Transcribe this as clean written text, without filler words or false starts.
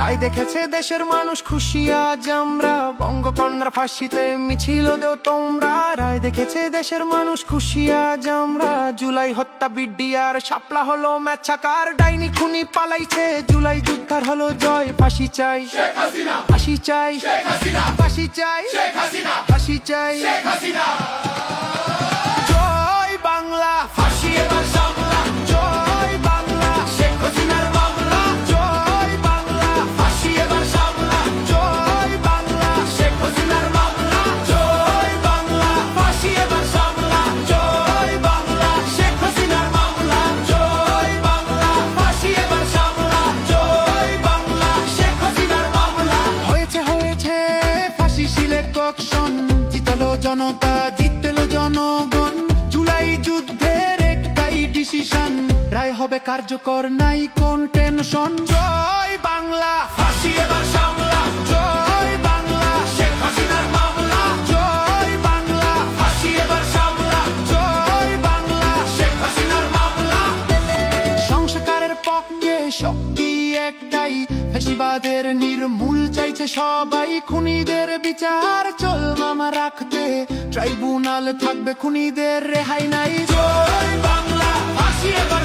রায় দেখেছে দেশের মানুষ খুশি আজ আমরা, বঙ্গকন্যার ফাঁসিতে মিছিল দেও তোমরা। রায় দেখেছে দেশের মানুষ খুশি আজ আমরা, জুলাই হত্যা বিডিআর শাপলা হলো ম্যাচাকার। ডাইনি খুনি পালাইছে, জুলাই যুদ্ধার হলো জয়। ফাঁসি চাই ফাঁসি চাই ফাঁসি চাই ফাঁসি চাই। জয় বাংলা, ফাঁসি এবার সামলা। জয় বাংলা, শেখ হাসিনার মামলা। জয় বাংলা, ফাঁসি এবার সামলা। জয় বাংলা, শেখ হাসিনার মামলা। জয় বাংলা, ফাঁসি এবার সামলা। জয় বাংলা, শেখ হাসিনার মামলা। জয় বাংলা, ফাঁসি এবার সামলা। জয় বাংলা, শেখ হাসিনার মামলা। হয়েছে হয়েছে ফাঁসি সিলেকশন, জিতলো জনতা, জিতলো জনগণ। জুলাই যুদ্ধের একটাই ডিসিশন, রায় হবে কার্যকর, নাই কোন টেনশন। জয় বাংলা, ফাঁসি এবার সামলা। জয় বাংলা, শেখ হাসিনার মামলা। জয় বাংলা, ফাঁসি এবার সামলা। জয় বাংলা, শেখ হাসিনার মামলা। সংস্কারের পক্ষে শক্তি একটাই, ফ্যাসিবাদের নির্মূল চাইছে সবাই। খুনিদের বিচার চল মামা রাখতে, ট্রাইব্যুনাল থাকবে, খুনিদের রেহাই নাই। জয় বাংলা, ফাঁসি এবার